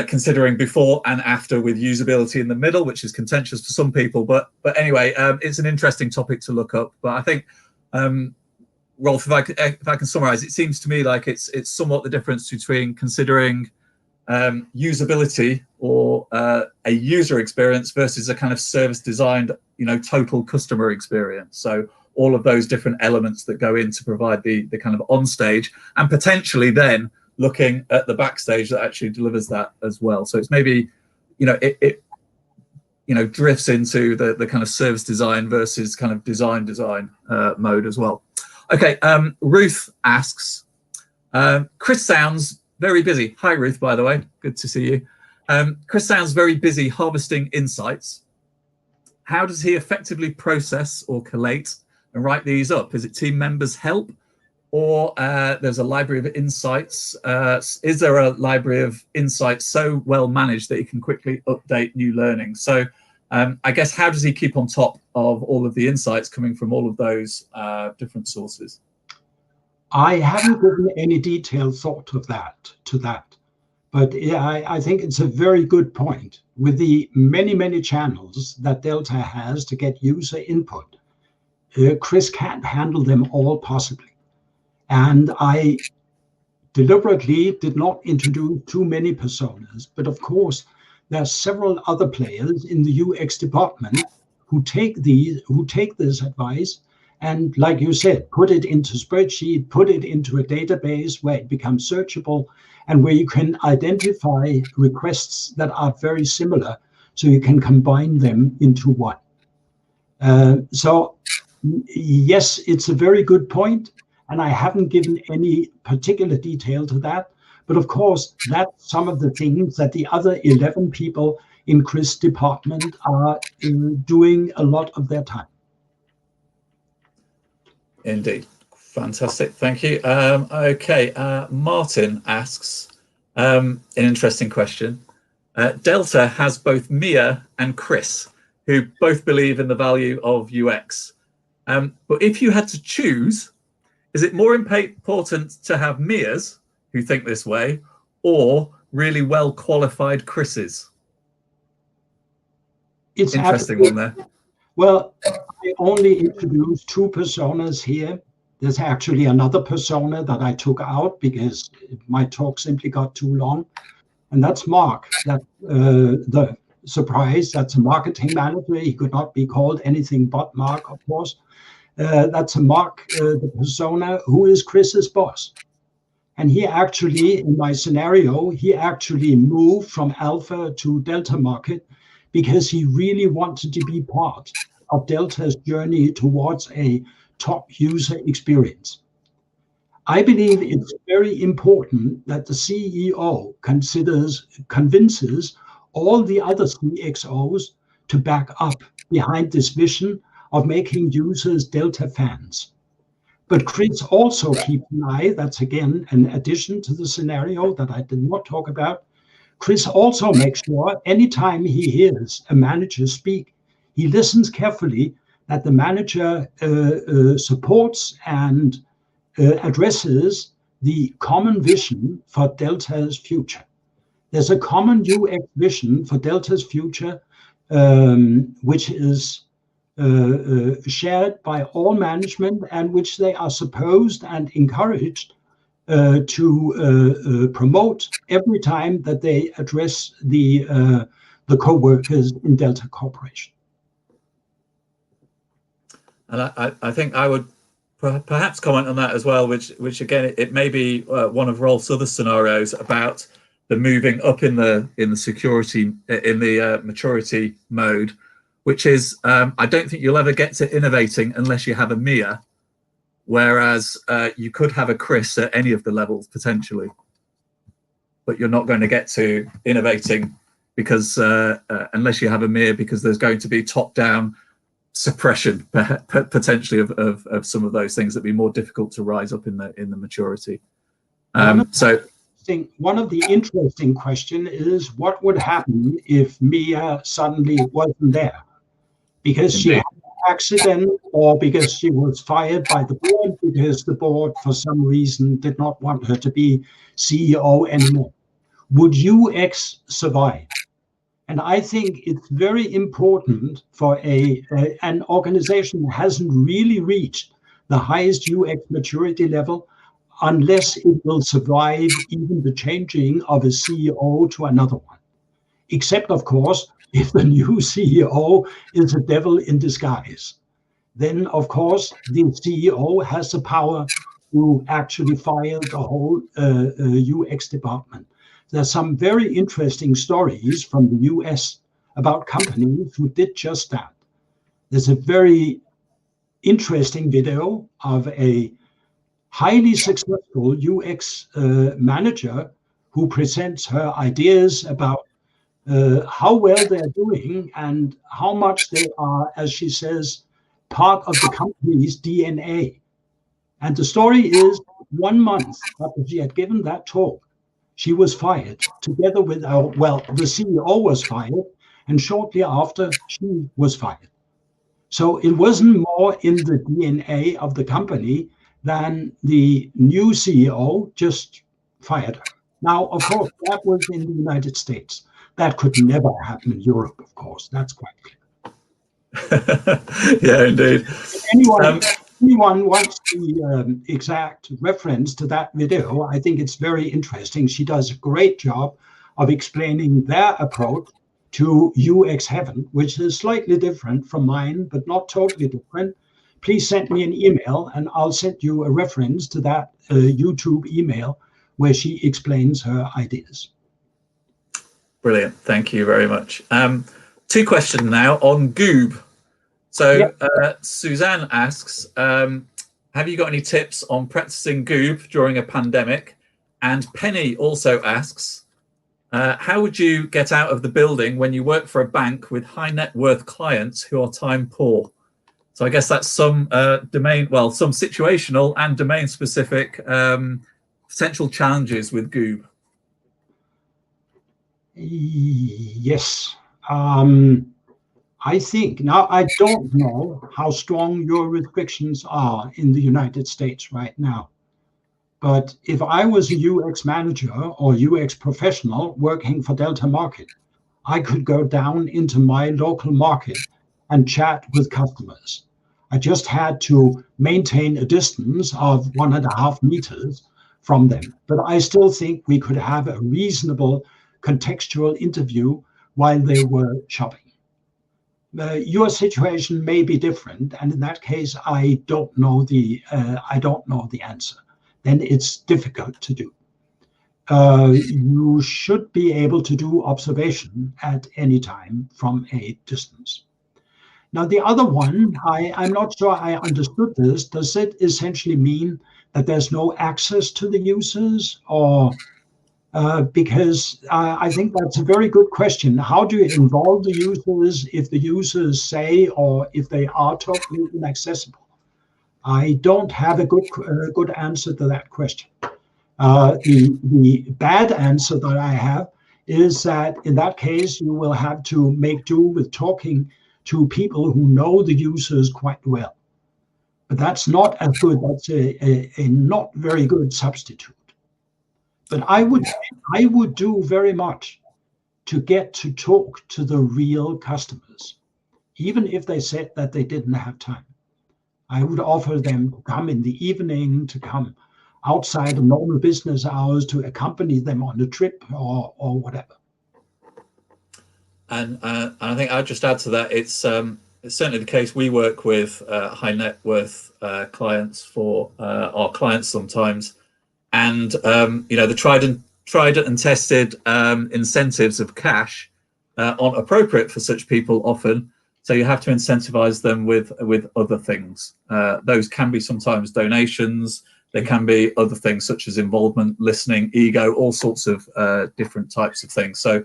considering before and after with usability in the middle, which is contentious for some people. But anyway, it's an interesting topic to look up. But I think, Rolf, if I can summarize, it seems to me like it's somewhat the difference between considering usability or a user experience versus a kind of service designed, total customer experience. So all of those different elements that go in to provide the kind of on stage, and potentially then looking at the backstage that actually delivers that as well. So it's maybe, it drifts into the kind of service design versus kind of design mode as well. Okay, Ruth asks, Chris sounds very busy. Hi, Ruth, by the way, good to see you. Chris sounds very busy harvesting insights. How does he effectively process or collate and write these up? Is it team members' help, or there's a library of insights? Is there a library of insights so well managed that he can quickly update new learning? So I guess, how does he keep on top of all of the insights coming from all of those different sources? I haven't given any detailed thought to that. But yeah, I think it's a very good point. With the many channels that Delta has to get user input, Chris can't handle them all possibly. And I deliberately did not introduce too many personas, but of course, there are several other players in the UX department who take this advice and, like you said, put it into spreadsheet, put it into a database where it becomes searchable and where you can identify requests that are very similar, so you can combine them into one. So yes, it's a very good point, and I haven't given any particular detail to that. But of course, that's some of the things that the other 11 people in Chris' department are doing a lot of their time. Indeed. Fantastic. Thank you. Okay. Martin asks an interesting question. Delta has both Mia and Chris, who both believe in the value of UX. But if you had to choose, is it more important to have Mias who think this way, or really well qualified Chris's? It's interesting one there. Well, I only introduced two personas here. There's actually another persona that I took out because my talk simply got too long. And that's Mark. That the surprise, that's a marketing manager. He could not be called anything but Mark, of course. That's a Mark, the persona, who is Chris's boss. And he actually, in my scenario, he actually moved from Alpha to Delta Market because he really wanted to be part of Delta's journey towards a top user experience. I believe it's very important that the CEO convinces all the other CXOs to back up behind this vision of making users Delta fans. But Chris also keeps an eye, that's again an addition to the scenario that I did not talk about. Chris also makes sure anytime he hears a manager speak, he listens carefully that the manager supports and addresses the common vision for Delta's future. There's a common UX vision for Delta's future, which is shared by all management and which they are supposed and encouraged to promote every time that they address the co-workers in Delta Corporation. And I think I would perhaps comment on that as well, which again, it may be one of Rolf's other scenarios about the moving up in the security, in the maturity mode, which is I don't think you'll ever get to innovating unless you have a Mia, whereas you could have a Chris at any of the levels potentially, but you're not going to get to innovating because unless you have a Mia, because there's going to be top-down suppression potentially of some of those things that be more difficult to rise up in the maturity. interesting question is what would happen if Mia suddenly wasn't there because she had an accident or because she was fired by the board because the board for some reason did not want her to be CEO anymore. Would UX survive? And I think it's very important for an organization that hasn't really reached the highest UX maturity level unless it will survive even the changing of a CEO to another one. Except, of course, if the new CEO is a devil in disguise. Then, of course, the CEO has the power to actually fire the whole UX department. There's some very interesting stories from the US about companies who did just that. There's a very interesting video of a highly successful UX manager who presents her ideas about how well they're doing and how much they are, as she says, part of the company's DNA. And the story is 1 month after she had given that talk, she was fired together with, the CEO was fired, and shortly after, she was fired. So it wasn't more in the DNA of the company than the new CEO just fired her. Now, of course, that was in the United States. That could never happen in Europe, of course. That's quite clear. Yeah, indeed. If anyone wants the exact reference to that video, I think it's very interesting. She does a great job of explaining their approach to UX Heaven, which is slightly different from mine, but not totally different. Please send me an email and I'll send you a reference to that YouTube email where she explains her ideas. Brilliant. Thank you very much. 2 questions now on Goob. So Suzanne asks, have you got any tips on practicing Goob during a pandemic? And Penny also asks, how would you get out of the building when you work for a bank with high net worth clients who are time poor? So I guess that's some some situational and domain specific potential challenges with Goob. Yes. I think, now I don't know how strong your restrictions are in the United States right now. But if I was a UX manager or UX professional working for Delta Market, I could go down into my local market and chat with customers. I just had to maintain a distance of 1.5 meters from them. But I still think we could have a reasonable contextual interview while they were shopping. Your situation may be different, and in that case, I don't know the answer. Then it's difficult to do. You should be able to do observation at any time from a distance. Now, the other one, I'm not sure I understood this. Does it essentially mean that there's no access to the users, or because I think that's a very good question. How do you involve the users if the users say or if they are totally inaccessible? I don't have a good answer to that question. The bad answer that I have is that in that case, you will have to make do with talking to people who know the users quite well. But that's not as good. That's a not very good substitute. But I would do very much to get to talk to the real customers, even if they said that they didn't have time. I would offer them to come in the evening, to come outside of normal business hours, to accompany them on a trip or whatever. And I think I'll just add to that. It's certainly the case. We work with high net worth clients for our clients sometimes. And the tried and tested incentives of cash aren't appropriate for such people often. So you have to incentivize them with other things. Those can be sometimes donations. There can be other things such as involvement, listening, ego, all sorts of different types of things. So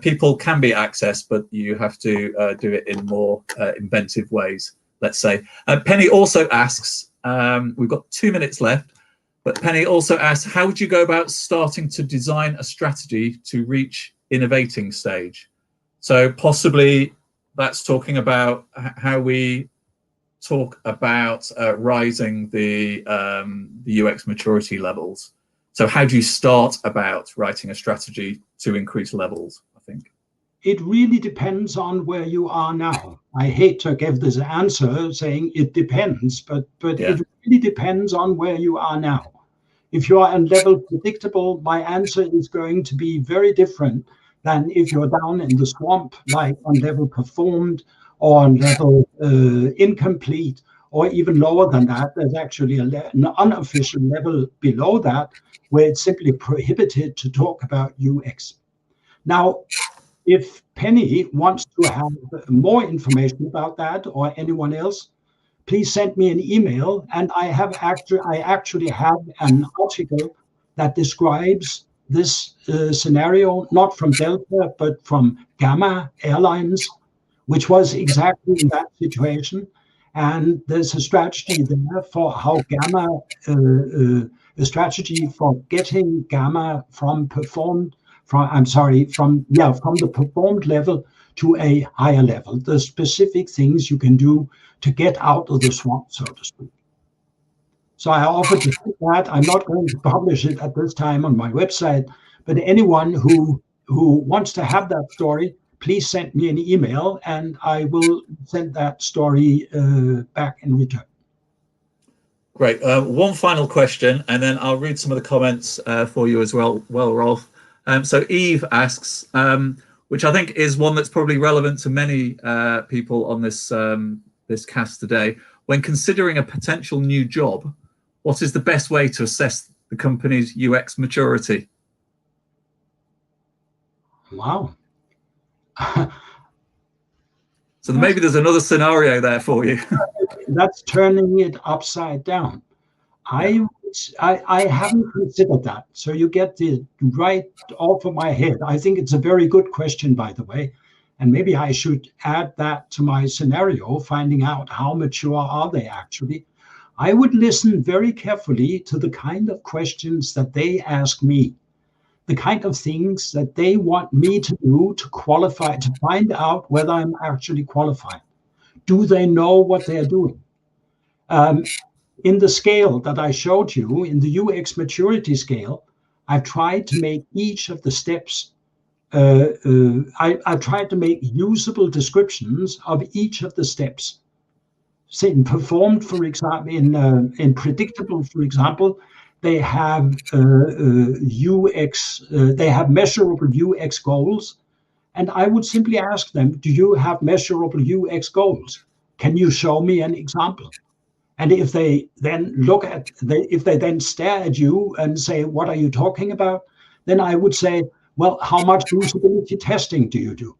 people can be accessed, but you have to do it in more inventive ways, let's say. Penny also asks, we've got 2 minutes left. But Penny also asks, how would you go about starting to design a strategy to reach innovating stage? So possibly that's talking about how we talk about rising the UX maturity levels. So how do you start about writing a strategy to increase levels, I think? It really depends on where you are now. I hate to give this answer saying it depends, but Yeah. it really depends on where you are now. If you are on level predictable, my answer is going to be very different than if you're down in the swamp, like on level performed or on level incomplete, or even lower than that. There's actually an unofficial level below that where it's simply prohibited to talk about UX. Now, if Penny wants to have more information about that, or anyone else, please send me an email. And I actually have an article that describes this scenario, not from Delta, but from Gamma Airlines, which was exactly in that situation. And there's a strategy there for how Gamma, a strategy for getting Gamma from the performed level to a higher level. The specific things you can do to get out of the swamp, so to speak. So I offer to do that. I'm not going to publish it at this time on my website, but anyone who wants to have that story, please send me an email and I will send that story back in return. Great. One final question, and then I'll read some of the comments for you as well, Rolf. So Eve asks, which I think is one that's probably relevant to many people on this this cast today. When considering a potential new job, what is the best way to assess the company's UX maturity? Wow. So maybe there's another scenario there for you. That's turning it upside down. Yeah. I haven't considered that. So you get the right off of my head. I think it's a very good question, by the way. And maybe I should add that to my scenario, finding out how mature are they actually. I would listen very carefully to the kind of questions that they ask me, the kind of things that they want me to do to qualify, to find out whether I'm actually qualified. Do they know what they're doing? In the scale that I showed you, in the UX maturity scale, I've tried to make each of the steps, I've tried to make usable descriptions of each of the steps. Say in performed, for example, in predictable, for example, they have they have measurable UX goals. And I would simply ask them, do you have measurable UX goals? Can you show me an example? And if they then if they then stare at you and say, what are you talking about? Then I would say, well, how much usability testing do you do?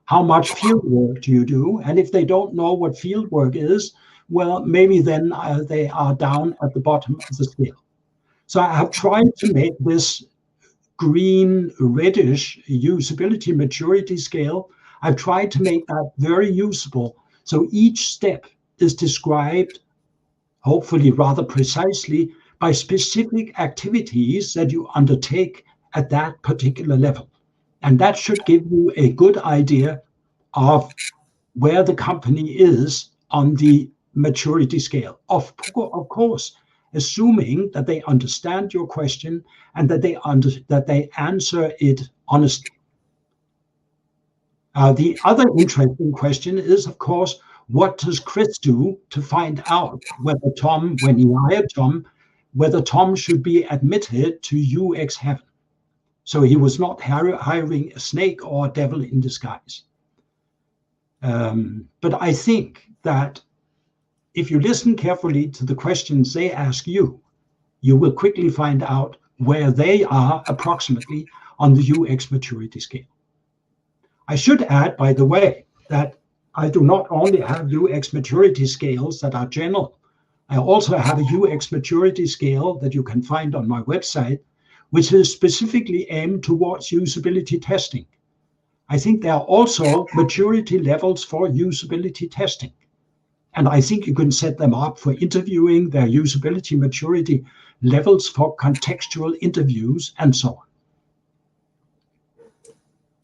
How much field work do you do? And if they don't know what field work is, well, maybe then they are down at the bottom of the scale. So I have tried to make this green, reddish usability maturity scale. I've tried to make that very usable. So each step is described, hopefully rather precisely, by specific activities that you undertake at that particular level. And that should give you a good idea of where the company is on the maturity scale. Of course, assuming that they understand your question and that they answer it honestly. The other interesting question is, of course, what does Chris do to find out whether Tom, when he hired Tom, whether Tom should be admitted to UX heaven? So he was not hiring a snake or a devil in disguise. But I think that if you listen carefully to the questions they ask you, you will quickly find out where they are approximately on the UX maturity scale. I should add, by the way, that I do not only have UX maturity scales that are general. I also have a UX maturity scale that you can find on my website, which is specifically aimed towards usability testing. I think there are also maturity levels for usability testing. And I think you can set them up for interviewing, their usability maturity levels for contextual interviews, and so on.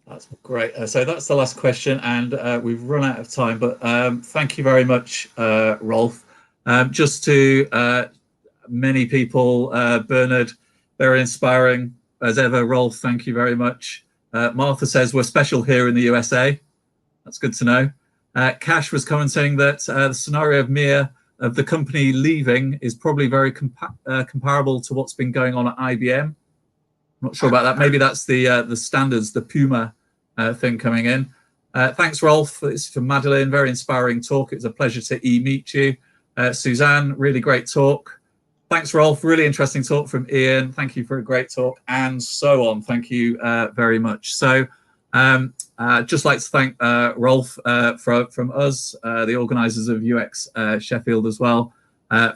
That's great. So that's the last question, and we've run out of time. But thank you very much, Rolf. Just to many people, Bernard, very inspiring as ever. Rolf, thank you very much. Martha says we're special here in the USA. That's good to know. Cash was commenting that the scenario of Mia, of the company leaving, is probably very comparable to what's been going on at IBM. I'm not sure about that. Maybe that's the standards, the Puma thing coming in. Thanks, Rolf. It's from Madeline. Very inspiring talk. It's a pleasure to meet you. Suzanne, really great talk. Thanks, Rolf. Really interesting talk from Ian. Thank you for a great talk, and so on. Thank you very much. So just like to thank Rolf from us, the organisers of UX Sheffield as well,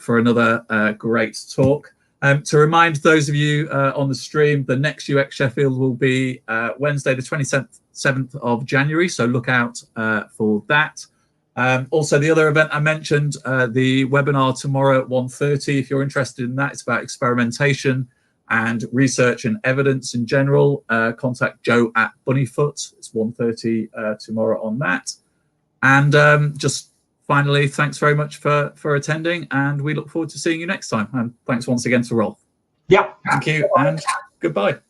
for another great talk. To remind those of you on the stream, the next UX Sheffield will be Wednesday, the 27th of January. So look out for that. Also, the other event I mentioned, the webinar tomorrow at 1:30. If you're interested in that, it's about experimentation and research and evidence in general. Contact Joe at Bunnyfoot. It's 1:30 tomorrow on that. And just finally, thanks very much for attending, and we look forward to seeing you next time. And thanks once again to Rolf. Yeah. Thank you, and goodbye.